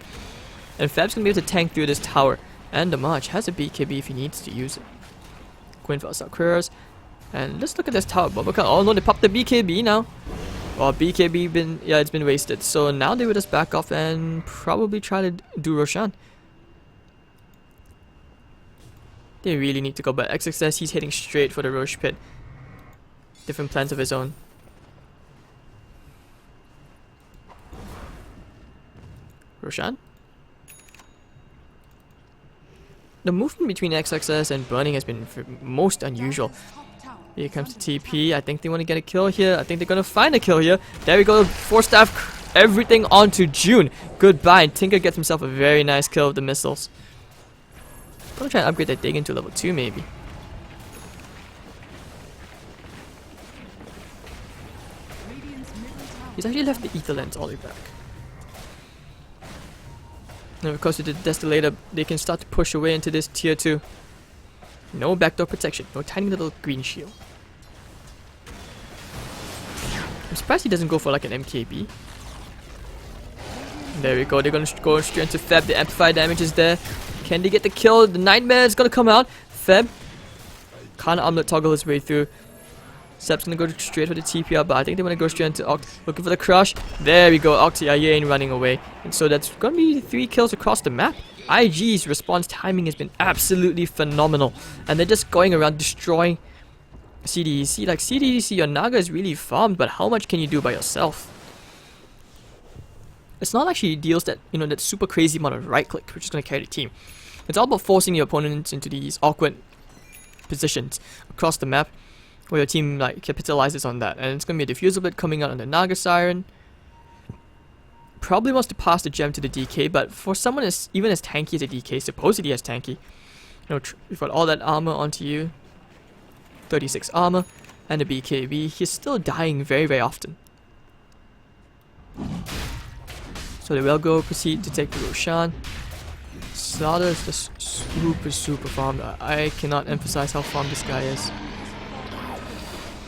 C: And Fab's gonna be able to tank through this tower. And the March has a BKB if he needs to use it. Going for Assault Couriers. And let's look at this tower. Bubaka. Oh no, they popped the BKB now. Well, BKB it's been wasted. So now they will just back off and probably try to do Roshan. They really need to go, but XXS, he's heading straight for the Roche pit. Different plans of his own. Roshan? The movement between XXS and Burning has been most unusual. Here comes the TP. I think they want to get a kill here. I think they're going to find a kill here. There we go. 4-staff everything onto June. Goodbye. And Tinker gets himself a very nice kill with the missiles. Gonna try and upgrade that dig into level 2 maybe. He's actually left the ether lens all the way back. And of course with the Destillator, they can start to push away into this tier 2. No backdoor protection, no tiny little green shield. I'm surprised he doesn't go for like an MKB. There we go, they're gonna go straight into Feb, the amplify damage is there. Can they get the kill? The Nightmare is gonna come out. Feb can't armlet toggle his way through. Seb's gonna go straight for the TPR, but I think they wanna go straight into Oct, looking for the crush. There we go, Octi ain't running away. And so that's gonna be 3 kills across the map. IG's response timing has been absolutely phenomenal, and they're just going around destroying CDEC. Like CDEC, your Naga is really farmed, but how much can you do by yourself? It's not actually deals that, you know, that super crazy amount of right click, which is going to carry the team. It's all about forcing your opponents into these awkward positions across the map, where your team like capitalizes on that. And it's going to be a diffusal bit coming out on the Naga Siren. Probably wants to pass the gem to the DK, but for someone even as tanky as a DK, supposedly as tanky, you know, you've got all that armor onto you, 36 armor, and a BKB, he's still dying very, very often. So they will go proceed to take the Roshan. Slaughter is just super farmed. I cannot emphasize how farmed this guy is.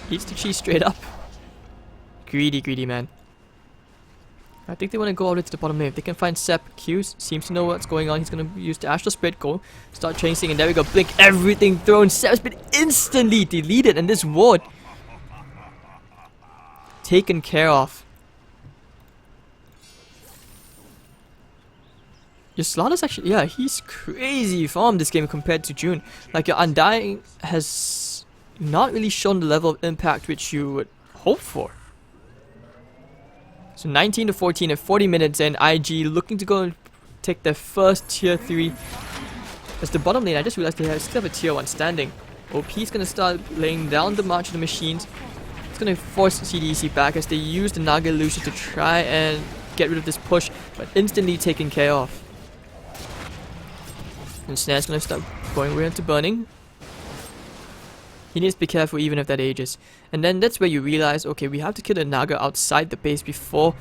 C: Eats the cheese straight up. Greedy man. I think they want to go all the way to the bottom lane. If they can find Sep, Q's, seems to know what's going on. He's going to use the Astral Spirit, go, start chasing, and there we go. Blink, everything thrown. Sep's been instantly deleted, and this ward taken care of. Your Slaughter's actually, yeah, he's crazy farm this game compared to June. Like, your Undying has not really shown the level of impact which you would hope for. So 19 to 14 at 40 minutes in, IG looking to go and take their first tier 3. As the bottom lane, I just realized they still have a tier 1 standing. OP's gonna start laying down the March of the Machines. It's gonna force CDEC back as they use the Naga Illusion to try and get rid of this push, but instantly taken care of. And Snare's gonna start going way into Burning. He needs to be careful even if that ages. And then that's where you realize, okay, we have to kill the Naga outside the base before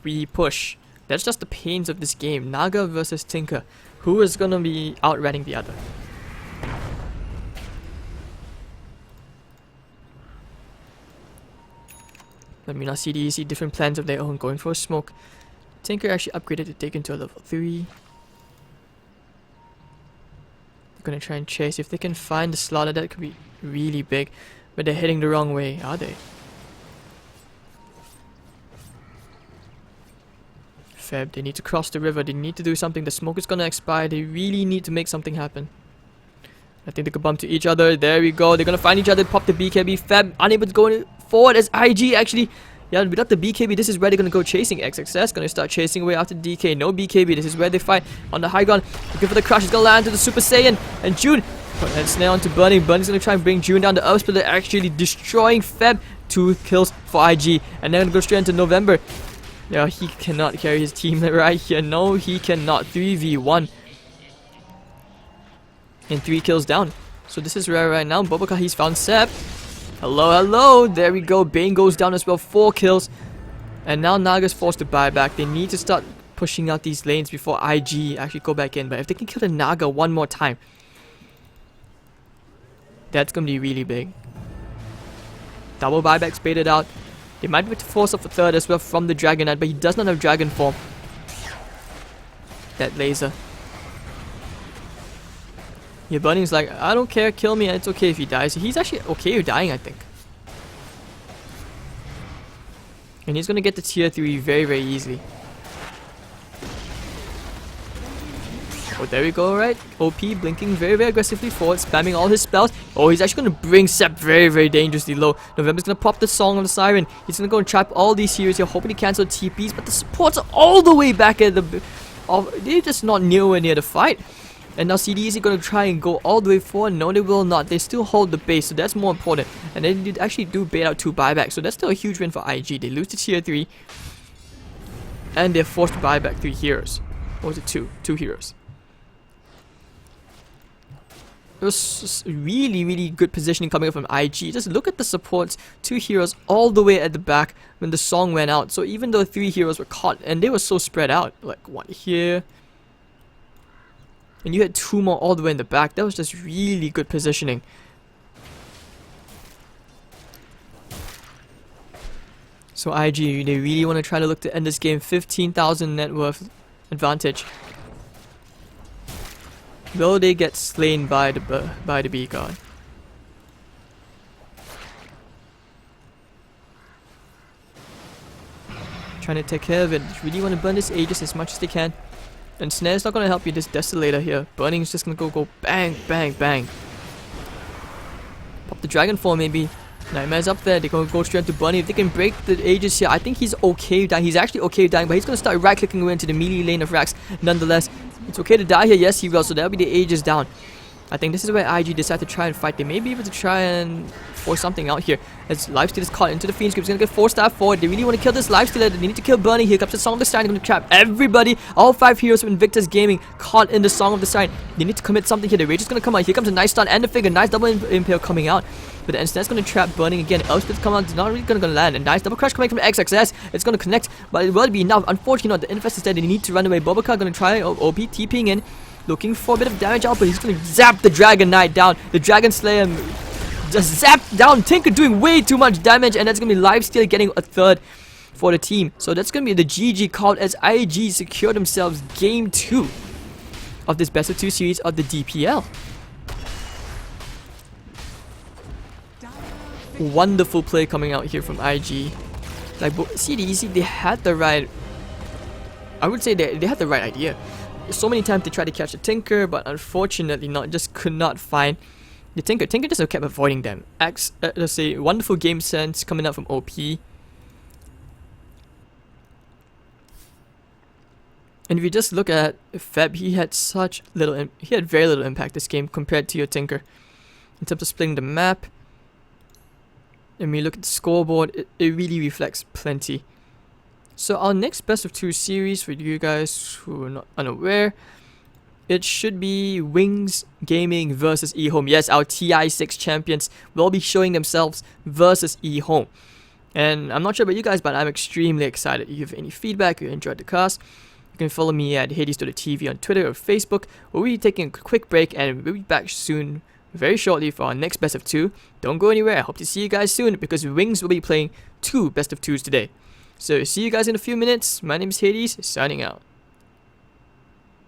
C: we push. That's just the pains of this game. Naga versus Tinker. Who is gonna be outranning the other? Let me not see different plans of their own, going for a smoke. Tinker actually upgraded to take into a level 3. They're gonna try and chase. If they can find the Slaughter, that could be really big. But they're heading the wrong way, are they? Feb, they need to cross the river. They need to do something. The smoke is gonna expire. They really need to make something happen. I think they could bump to each other. There we go. They're gonna find each other. Pop the BKB. Feb unable to go forward as IG actually. Yeah, without the BKB, this is where they're gonna go chasing. XXS gonna start chasing away after DK. No BKB. This is where they fight on the high ground. Looking for the crush. He's gonna land to the Super Saiyan. And June. And Snare onto Burning. Burning's gonna try and bring June down to Earth, but they're actually destroying Feb. 2 kills for IG. And then gonna go straight into November. Yeah, he cannot carry his team right here. No, he cannot. 3v1. And 3 kills down. So this is rare right now. Boboka, he's found Sep. Hello. There we go. Bane goes down as well. 4 kills. And now Naga's forced to buy back. They need to start pushing out these lanes before IG actually go back in. But if they can kill the Naga one more time, that's going to be really big. Double buybacks baited out. They might be able to force off a third as well from the Dragon Knight, but he does not have Dragon form. That laser. Yeah, Bunning's like, I don't care, kill me, it's okay if he dies. He's actually okay with dying, I think. And he's gonna get the tier 3 very, very easily. Oh, there we go, right? OP blinking very, very aggressively forward, spamming all his spells. Oh, he's actually gonna bring Sep very, very dangerously low. November's gonna pop the Song of the Siren. He's gonna go and trap all these heroes here, hoping to cancel TPs, but the supports are all the way back at the... they're just not nowhere near the fight. And now CDEC gonna try and go all the way forward. No, they will not. They still hold the base, so that's more important. And they did actually do bait out 2 buybacks, so that's still a huge win for IG. They lose to tier 3. And they're forced to buy back 3 heroes. Or was it 2? 2 heroes. It was really, really good positioning coming up from IG. Just look at the supports. 2 heroes all the way at the back when the song went out. So even though 3 heroes were caught, and they were so spread out. Like 1 here. And you had 2 more all the way in the back. That was just really good positioning. So IG, they really want to try to look to end this game. 15,000 net worth advantage. Will they get slain by the B god? Trying to take care of it. Really want to burn this Aegis as much as they can. And Snare's not going to help you, this Desolator here. Burning's just going to go bang, bang, bang. Pop the Dragon Fall maybe. Nightmare's up there, they're going to go straight to Bunny. If they can break the Aegis here, I think he's okay with dying. He's actually okay with dying, but he's going to start right-clicking away into the melee lane of Rax. Nonetheless, it's okay to die here. Yes, he will, so that'll be the Aegis down. I think this is where IG decide to try and fight. They may be able to try and force something out here. As Lifesteal is caught into the Phoenix Group, he's going to get 4-star forward. They really want to kill this Lifestealer. They need to kill Bunny. Here comes the Song of the Siren. They're going to trap everybody. All 5 heroes from Invictus Gaming caught in the Song of the Siren. They need to commit something here. The Rage is going to come out. Here comes a nice stun and the figure. Nice double impale coming out. But the Instance going to trap Burning again. Elspeth come out. It's not really going to land. And nice double crush coming from XXS. It's going to connect, but it will be enough. Unfortunately, not. The Infest is dead. They need to run away. Bobacar going to try OP TPing in. Looking for a bit of damage out, but he's going to zap the Dragon Knight down. The Dragon Slayer just zapped down. Tinker doing way too much damage, and that's going to be Lifesteal getting a 3rd for the team. So that's going to be the GG call as IG secure themselves game 2 of this best of 2 series of the DPL. Wonderful play coming out here from IG. Like CDEC, they had the right... I would say they had the right idea. So many times they tried to catch the Tinker, but unfortunately just could not find the Tinker. Tinker just kept avoiding them. Let's say wonderful game sense coming out from OP. And if you just look at Feb, he had very little impact this game compared to your Tinker in terms of splitting the map. And when you look at the scoreboard, it really reflects plenty. So our next best of 2 series, for you guys who are not unaware, it should be Wings Gaming versus eHome. Yes, our TI6 champions will be showing themselves versus eHome. And I'm not sure about you guys, but I'm extremely excited. If you have any feedback, if you enjoyed the cast, you can follow me at HadesDotaTv on Twitter or Facebook. We'll be taking a quick break and we'll be back soon, very shortly, for our next best of 2. Don't go anywhere. I hope to see you guys soon because Wings will be playing 2 best of 2s today. So see you guys in a few minutes. My name is Hades, signing out.